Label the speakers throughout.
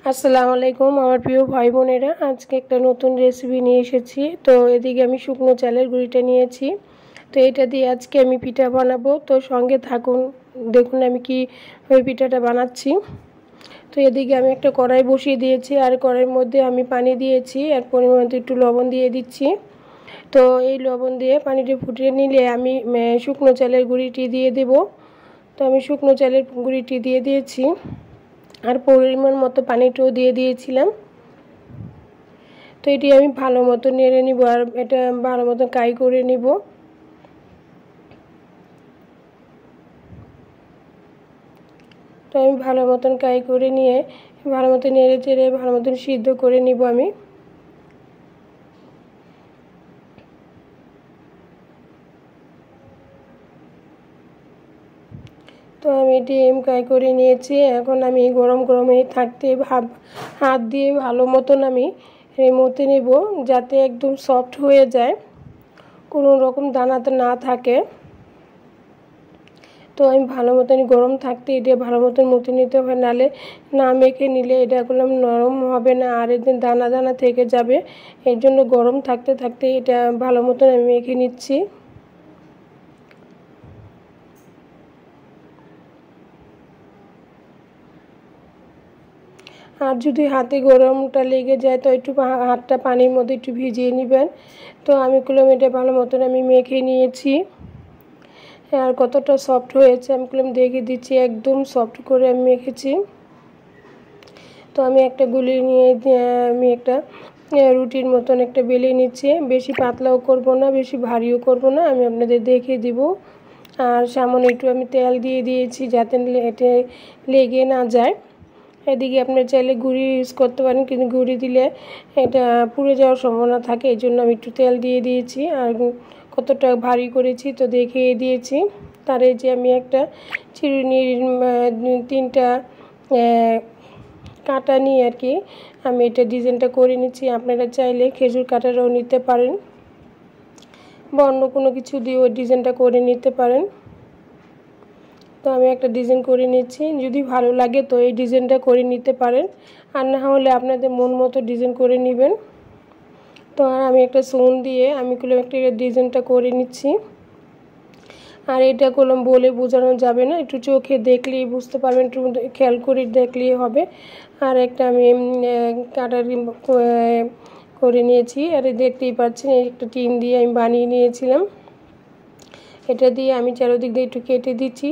Speaker 1: আসসালামু আলাইকুম আমার প্রিয় ভাই বোনেরা, আজকে একটা নতুন রেসিপি নিয়ে এসেছি। তো এদিকে আমি শুকনো চালের গুঁড়িটা নিয়েছি। তো এটা দিয়ে আজকে আমি পিঠা বানাবো, তো সঙ্গে থাকুন, দেখুন আমি কি ওই পিঠাটা বানাচ্ছি। তো এদিকে আমি একটা কড়াই বসিয়ে দিয়েছি, আর কড়াইয়ের মধ্যে আমি পানি দিয়েছি, আর পরিমাণ মতো একটু লবণ দিয়ে দিচ্ছি। তো এই লবণ দিয়ে পানিটা ফুটিয়ে নিলে আমি শুকনো চালের গুঁড়িটি দিয়ে দেব। তো আমি শুকনো চালের গুঁড়িটি দিয়ে দিয়েছি, আর পরিমাণ মতো পানিটাও দিয়ে দিয়েছিলাম। তো এটি আমি ভালো মতো নেড়ে নিব, আর এটা ভালো মতো কাই করে নিব। তো আমি ভালো মতন কাই করে নিয়ে ভালো মতো নেড়ে চেড়ে ভালো মতন সিদ্ধ করে নিব আমি। তো আমি এটি কাই করে নিয়েছি। এখন আমি গরম গরমে থাকতে হাত দিয়ে ভালো মতন আমি মতে নেব, যাতে একদম সফট হয়ে যায়, কোনো রকম দানাতে না থাকে। তো আমি ভালো মতন গরম থাকতে এটা ভালো মতন মতে নিতে হবে, নালে না মেখে নিলে এটা এগুলো নরম হবে না, আর একদিন দানা দানা থেকে যাবে। এর জন্য গরম থাকতে থাকতে এটা ভালো মতন আমি মেখে নিচ্ছি। আর যদি হাতে গরমটা লেগে যায় তো একটু হাতটা পানির মধ্যে একটু ভিজিয়ে নেবেন। তো আমি এটা ভালো মতন আমি মেখে নিয়েছি। আর কতটা সফট হয়েছে আমি দেখে দিচ্ছি, একদম সফট করে আমি মেখেছি। তো আমি একটা গুলি নিয়ে আমি একটা রুটির মতন একটা বেলে নিচ্ছি। বেশি পাতলাও করব না, বেশি ভারীও করব না, আমি আপনাদের দেখিয়ে দিব। আর সামান্য একটু আমি তেল দিয়ে দিয়েছি, যাতে এটা লেগে না যায়। এদিকে আপনার চাইলে গুঁড়ি ইউজ করতে পারেন, কিন্তু গুঁড়ি দিলে এটা পুড়ে যাওয়ার সম্ভাবনা থাকে, এই জন্য আমি একটু তেল দিয়ে দিয়েছি। আর কতটা ভারী করেছি তো দেখিয়ে দিয়েছি। তার এই যে আমি একটা চিরুনির 3টা কাঁটা নিয়ে আর কি আমি এটা ডিজাইনটা করে নিচ্ছি। আপনারা চাইলে খেজুর কাঁটাটাও নিতে পারেন, বা অন্য কোনো কিছু দিয়েও ডিজাইনটা করে নিতে পারেন। তো আমি একটা ডিজাইন করে নিচ্ছি, যদি ভালো লাগে তো এই ডিজাইনটা করে নিতে পারেন, আর না হলে আপনাদের মন মতো ডিজাইন করে নেবেন। তো আর আমি একটা সোন দিয়ে আমি একটা ডিজাইনটা করে নিচ্ছি। আর এটা বলে বোঝানো যাবে না, একটু চোখে দেখলেই বুঝতে পারবেন, একটু খেয়াল করে দেখলেই হবে। আর একটা আমি কাটার করে নিয়েছি, আর দেখতেই পাচ্ছেন একটা টিন দিয়ে আমি বানিয়ে নিয়েছিলাম। এটা দিয়ে আমি চারদিক দিয়ে একটু কেটে দিচ্ছি।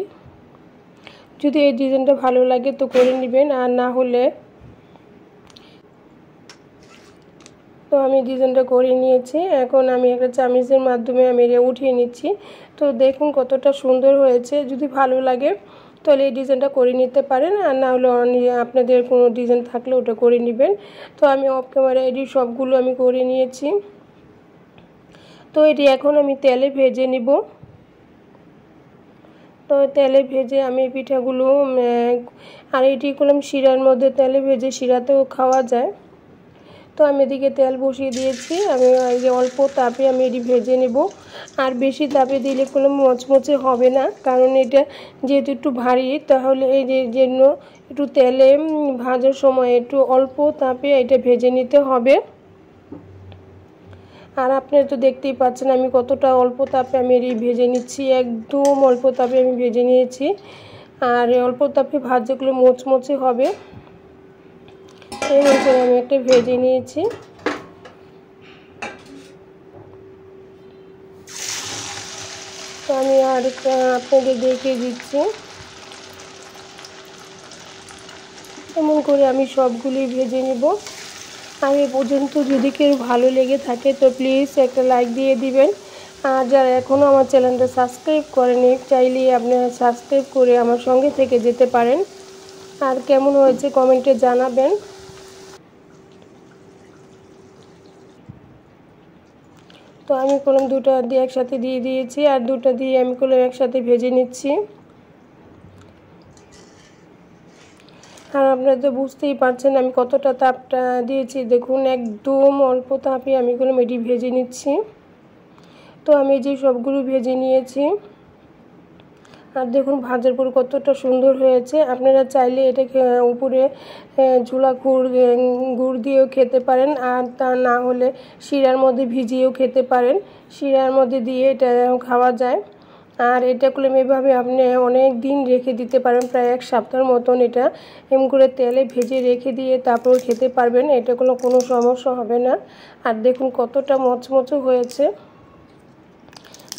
Speaker 1: যদি এই ডিজাইনটা ভালো লাগে তো করে নেবেন, আর না হলে তো আমি ডিজাইনটা করে নিয়েছি। এখন আমি একটা চামিচের মাধ্যমে আমি এটা উঠিয়ে নিচ্ছি। তো দেখুন কতটা সুন্দর হয়েছে। যদি ভালো লাগে তাহলে এই ডিজাইনটা করে নিতে পারেন, আর না হলে আপনাদের কোনো ডিজাইন থাকলে ওটা করে নেবেন। তো আমি অফ ক্যামেরা এটি সবগুলো আমি করে নিয়েছি। তো এটি এখন আমি তেলে ভেজে নিব। তো তেলে ভেজে আমি পিঠাগুলো আর এটি শিরার মধ্যে তেলে ভেজে শিরাতেও খাওয়া যায়। তো আমি এদিকে তেল বসিয়ে দিয়েছি, আমি এই যে অল্প তাপে আমি এটি ভেজে নেব। আর বেশি তাপে দিলে কোনো মচমচে হবে না, কারণ এটা যেহেতু একটু ভারী, তাহলে এই জন্য একটু তেলে ভাজার সময় একটু অল্প তাপে এটা ভেজে নিতে হবে। আর আপনারা তো দেখতেই পাচ্ছেন আমি কতটা অল্প তাপে আমি এটি ভেজে নিচ্ছি, একদম অল্প তাপে আমি ভেজে নিয়েছি। আর অল্প তাপে ভাজাগুলো মচমচে হবে, এই মতো আমি একটা ভেজে নিয়েছি। তো আমি আর আপনাদের দেখিয়ে দিচ্ছি, এমন করে আমি সবগুলি ভেজে নেব। আর এ পর্যন্ত যদি কেউ ভালো লেগে থাকে তো প্লিজ একটা লাইক দিয়ে দিবেন। আর যারা এখনও আমার চ্যানেলটা সাবস্ক্রাইব করেনি, চাইলে আপনারা সাবস্ক্রাইব করে আমার সঙ্গে থেকে যেতে পারেন। আর কেমন হয়েছে কমেন্টে জানাবেন। তো আমি দুটো দিয়ে একসাথে দিয়ে দিয়েছি, আর দুটো দিয়ে আমি একসাথে ভেজে নিচ্ছি। আর আপনারা তো বুঝতেই পারছেন আমি কতটা তাপটা দিয়েছি, দেখুন একদম অল্প তাপে আমি এটি ভেজে নিচ্ছি। তো আমি যে সবগুলো ভেজে নিয়েছি, আর দেখুন ভাজার পর কতটা সুন্দর হয়েছে। আপনারা চাইলে এটাকে উপরে ঝোলা গুড় দিয়েও খেতে পারেন, আর তা না হলে শিরার মধ্যে ভিজিয়েও খেতে পারেন। শিরার মধ্যে দিয়ে এটা খাওয়া যায়। আর এটা করলে এভাবে আপনি অনেক দিন রেখে দিতে পারেন, প্রায় 1 সপ্তাহের মতন। এটা এমন করে তেলে ভেজে রেখে দিয়ে তারপর খেতে পারবেন, এটা কোনো সমস্যা হবে না। আর দেখুন কতটা মচমচে হয়েছে।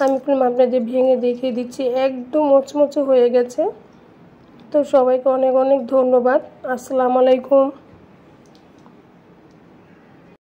Speaker 1: আমি আপনাদের ভেঙে দেখিয়ে দিচ্ছি, একদম মচমচে হয়ে গেছে। তো সবাইকে অনেক অনেক ধন্যবাদ। আসসালামু আলাইকুম।